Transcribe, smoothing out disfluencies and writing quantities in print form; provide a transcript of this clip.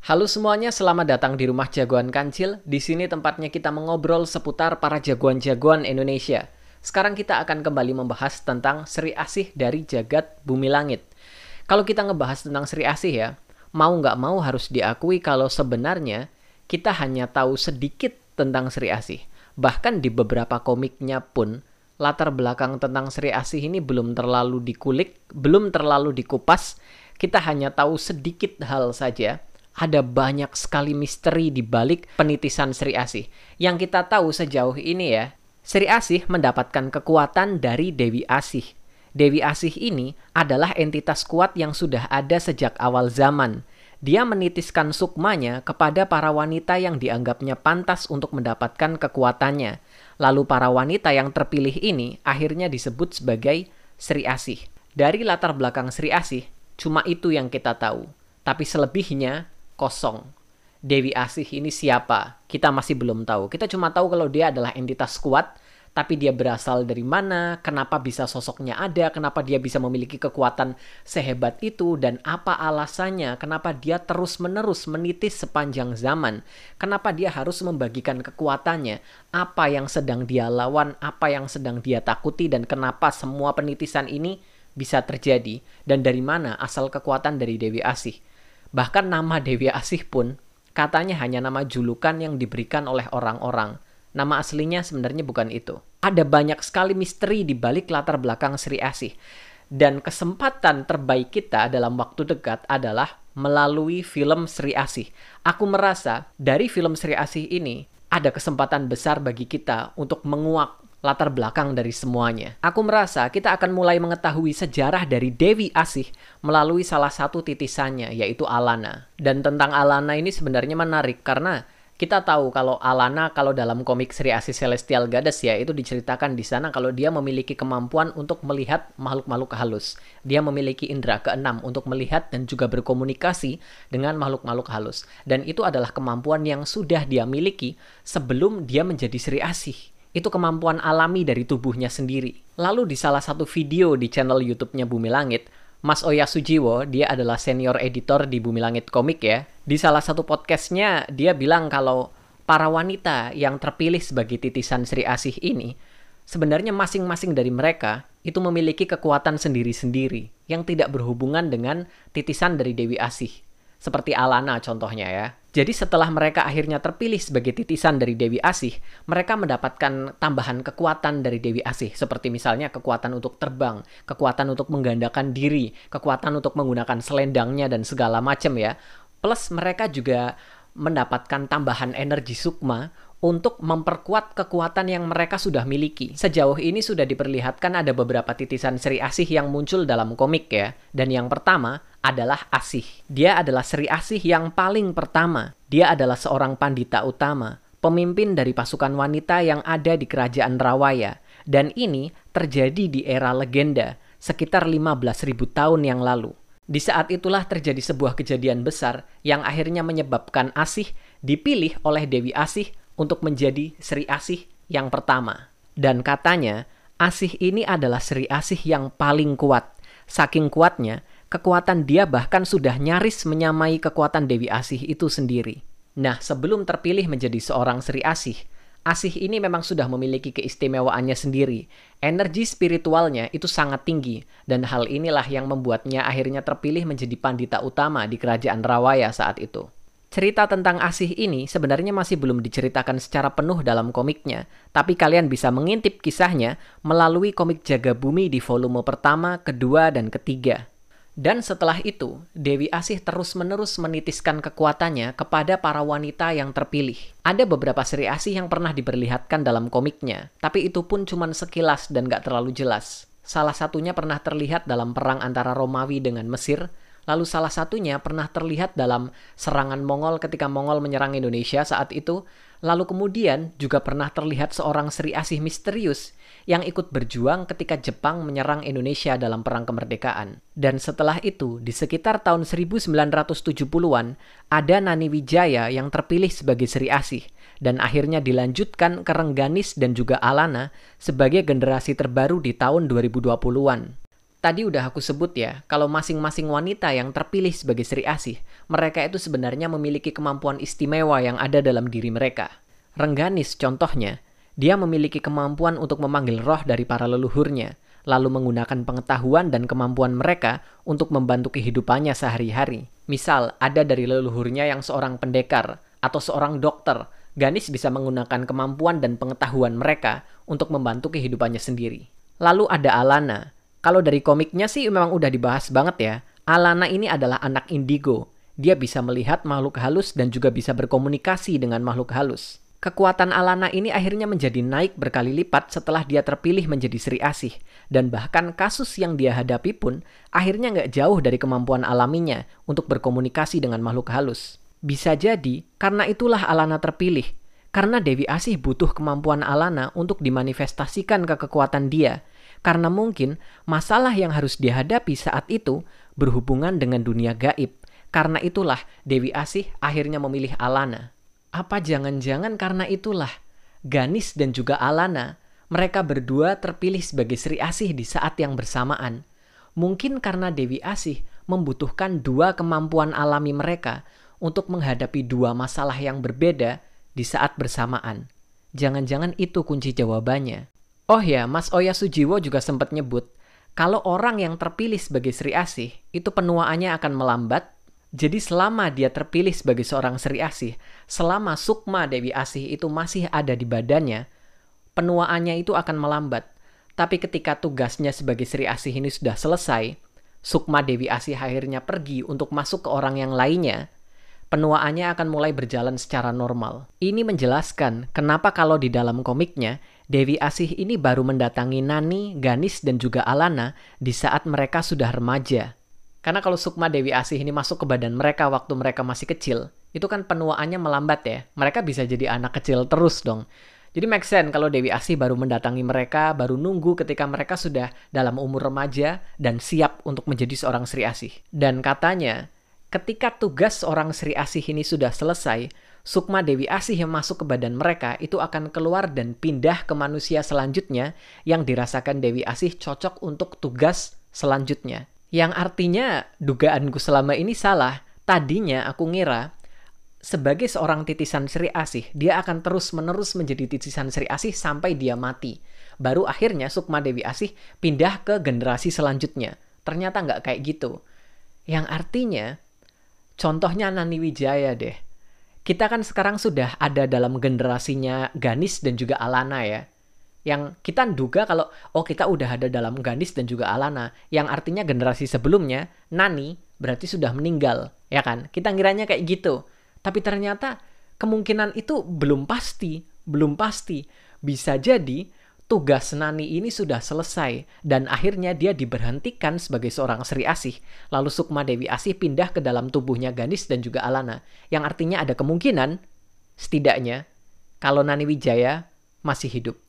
Halo semuanya, selamat datang di Rumah Jagoan Kancil. Di sini tempatnya kita mengobrol seputar para jagoan-jagoan Indonesia. Sekarang kita akan kembali membahas tentang Sri Asih dari Jagat Bumi Langit. Kalau kita ngebahas tentang Sri Asih ya, mau nggak mau harus diakui kalau sebenarnya kita hanya tahu sedikit tentang Sri Asih. Bahkan di beberapa komiknya pun, latar belakang tentang Sri Asih ini belum terlalu dikulik, belum terlalu dikupas. Kita hanya tahu sedikit hal saja. Ada banyak sekali misteri di balik penitisan Sri Asih. Yang kita tahu sejauh ini ya, Sri Asih mendapatkan kekuatan dari Dewi Asih. Dewi Asih ini adalah entitas kuat yang sudah ada sejak awal zaman. Dia menitiskan sukmanya kepada para wanita yang dianggapnya pantas untuk mendapatkan kekuatannya. Lalu para wanita yang terpilih ini akhirnya disebut sebagai Sri Asih. Dari latar belakang Sri Asih, cuma itu yang kita tahu. Tapi selebihnya kosong. Dewi Asih ini siapa? Kita masih belum tahu. Kita cuma tahu kalau dia adalah entitas kuat, tapi dia berasal dari mana, kenapa bisa sosoknya ada, kenapa dia bisa memiliki kekuatan sehebat itu, dan apa alasannya, kenapa dia terus-menerus menitis sepanjang zaman, kenapa dia harus membagikan kekuatannya, apa yang sedang dia lawan, apa yang sedang dia takuti, dan kenapa semua penitisan ini bisa terjadi, dan dari mana asal kekuatan dari Dewi Asih. Bahkan nama Dewi Asih pun katanya hanya nama julukan yang diberikan oleh orang-orang. Nama aslinya sebenarnya bukan itu. Ada banyak sekali misteri di balik latar belakang Sri Asih. Dan kesempatan terbaik kita dalam waktu dekat adalah melalui film Sri Asih. Aku merasa dari film Sri Asih ini ada kesempatan besar bagi kita untuk menguak latar belakang dari semuanya. Aku merasa kita akan mulai mengetahui sejarah dari Dewi Asih melalui salah satu titisannya, yaitu Alana. Dan tentang Alana ini sebenarnya menarik karena kita tahu kalau Alana, kalau dalam komik Sri Asih Celestial Goddess ya, itu diceritakan di sana kalau dia memiliki kemampuan untuk melihat makhluk-makhluk halus. Dia memiliki indera keenam untuk melihat dan juga berkomunikasi dengan makhluk-makhluk halus. Dan itu adalah kemampuan yang sudah dia miliki sebelum dia menjadi Sri Asih. Itu kemampuan alami dari tubuhnya sendiri. Lalu di salah satu video di channel YouTube-nya Bumi Langit, Mas Oya Sujiwo, dia adalah senior editor di Bumi Langit Komik ya. Di salah satu podcastnya, dia bilang kalau para wanita yang terpilih sebagai titisan Sri Asih ini, sebenarnya masing-masing dari mereka itu memiliki kekuatan sendiri-sendiri yang tidak berhubungan dengan titisan dari Dewi Asih. Seperti Alana contohnya ya. Jadi setelah mereka akhirnya terpilih sebagai titisan dari Dewi Asih, mereka mendapatkan tambahan kekuatan dari Dewi Asih. Seperti misalnya kekuatan untuk terbang, kekuatan untuk menggandakan diri, kekuatan untuk menggunakan selendangnya dan segala macam ya. Plus mereka juga mendapatkan tambahan energi sukma untuk memperkuat kekuatan yang mereka sudah miliki. Sejauh ini sudah diperlihatkan ada beberapa titisan Sri Asih yang muncul dalam komik ya. Dan yang pertama adalah Asih. Dia adalah Sri Asih yang paling pertama. Dia adalah seorang pandita utama, pemimpin dari pasukan wanita yang ada di kerajaan Rawaya. Dan ini terjadi di era legenda, sekitar 15.000 tahun yang lalu. Di saat itulah terjadi sebuah kejadian besar yang akhirnya menyebabkan Asih dipilih oleh Dewi Asih untuk menjadi Sri Asih yang pertama. Dan katanya, Asih ini adalah Sri Asih yang paling kuat. Saking kuatnya, kekuatan dia bahkan sudah nyaris menyamai kekuatan Dewi Asih itu sendiri. Nah, sebelum terpilih menjadi seorang Sri Asih, Asih ini memang sudah memiliki keistimewaannya sendiri. Energi spiritualnya itu sangat tinggi, dan hal inilah yang membuatnya akhirnya terpilih menjadi pandita utama di kerajaan Rawaya saat itu. Cerita tentang Asih ini sebenarnya masih belum diceritakan secara penuh dalam komiknya, tapi kalian bisa mengintip kisahnya melalui komik Jaga Bumi di volume pertama, kedua, dan ketiga. Dan setelah itu, Dewi Asih terus-menerus menitiskan kekuatannya kepada para wanita yang terpilih. Ada beberapa Sri Asih yang pernah diperlihatkan dalam komiknya, tapi itu pun cuma sekilas dan gak terlalu jelas. Salah satunya pernah terlihat dalam perang antara Romawi dengan Mesir, lalu salah satunya pernah terlihat dalam serangan Mongol ketika Mongol menyerang Indonesia saat itu. Lalu kemudian juga pernah terlihat seorang Sri Asih misterius yang ikut berjuang ketika Jepang menyerang Indonesia dalam perang kemerdekaan. Dan setelah itu, di sekitar tahun 1970-an, ada Nani Wijaya yang terpilih sebagai Sri Asih. Dan akhirnya dilanjutkan ke Rengganis dan juga Alana sebagai generasi terbaru di tahun 2020-an. Tadi udah aku sebut ya, kalau masing-masing wanita yang terpilih sebagai Sri Asih, mereka itu sebenarnya memiliki kemampuan istimewa yang ada dalam diri mereka. Rengganis contohnya, dia memiliki kemampuan untuk memanggil roh dari para leluhurnya, lalu menggunakan pengetahuan dan kemampuan mereka untuk membantu kehidupannya sehari-hari. Misal, ada dari leluhurnya yang seorang pendekar atau seorang dokter, Ganesh bisa menggunakan kemampuan dan pengetahuan mereka untuk membantu kehidupannya sendiri. Lalu ada Alana. Kalau dari komiknya sih memang udah dibahas banget ya. Alana ini adalah anak indigo. Dia bisa melihat makhluk halus dan juga bisa berkomunikasi dengan makhluk halus. Kekuatan Alana ini akhirnya menjadi naik berkali lipat setelah dia terpilih menjadi Sri Asih. Dan bahkan kasus yang dia hadapi pun akhirnya nggak jauh dari kemampuan alaminya untuk berkomunikasi dengan makhluk halus. Bisa jadi karena itulah Alana terpilih. Karena Dewi Asih butuh kemampuan Alana untuk dimanifestasikan ke kekuatan dia. Karena mungkin masalah yang harus dihadapi saat itu berhubungan dengan dunia gaib. Karena itulah Dewi Asih akhirnya memilih Alana. Apa jangan-jangan karena itulah Ganesh dan juga Alana, mereka berdua terpilih sebagai Sri Asih di saat yang bersamaan. Mungkin karena Dewi Asih membutuhkan dua kemampuan alami mereka untuk menghadapi dua masalah yang berbeda di saat bersamaan. Jangan-jangan itu kunci jawabannya. Oh ya, Mas Oya Sujiwo juga sempat nyebut, kalau orang yang terpilih sebagai Sri Asih, itu penuaannya akan melambat. Jadi selama dia terpilih sebagai seorang Sri Asih, selama sukma Dewi Asih itu masih ada di badannya, penuaannya itu akan melambat. Tapi ketika tugasnya sebagai Sri Asih ini sudah selesai, sukma Dewi Asih akhirnya pergi untuk masuk ke orang yang lainnya, penuaannya akan mulai berjalan secara normal. Ini menjelaskan kenapa kalau di dalam komiknya, Dewi Asih ini baru mendatangi Nani, Ganesh, dan juga Alana di saat mereka sudah remaja. Karena kalau sukma Dewi Asih ini masuk ke badan mereka waktu mereka masih kecil, itu kan penuaannya melambat ya. Mereka bisa jadi anak kecil terus dong. Jadi make sense kalau Dewi Asih baru mendatangi mereka, baru nunggu ketika mereka sudah dalam umur remaja dan siap untuk menjadi seorang Sri Asih. Dan katanya, ketika tugas seorang Sri Asih ini sudah selesai, sukma Dewi Asih yang masuk ke badan mereka itu akan keluar dan pindah ke manusia selanjutnya yang dirasakan Dewi Asih cocok untuk tugas selanjutnya. Yang artinya dugaanku selama ini salah. Tadinya aku ngira sebagai seorang titisan Sri Asih, dia akan terus-menerus menjadi titisan Sri Asih sampai dia mati. Baru akhirnya sukma Dewi Asih pindah ke generasi selanjutnya. Ternyata nggak kayak gitu. Yang artinya, contohnya Nani Wijaya deh. Kita kan sekarang sudah ada dalam generasinya Ganesh dan juga Alana ya. Yang kita duga kalau, kita udah ada dalam Ganesh dan juga Alana. Yang artinya generasi sebelumnya, Nani berarti sudah meninggal. Ya kan? Kita ngiranya kayak gitu. Tapi ternyata kemungkinan itu belum pasti. Belum pasti. Bisa jadi tugas Nani ini sudah selesai. Dan akhirnya dia diberhentikan sebagai seorang Sri Asih. Lalu sukma Dewi Asih pindah ke dalam tubuhnya Ganesh dan juga Alana. Yang artinya ada kemungkinan, setidaknya, kalau Nani Wijaya masih hidup.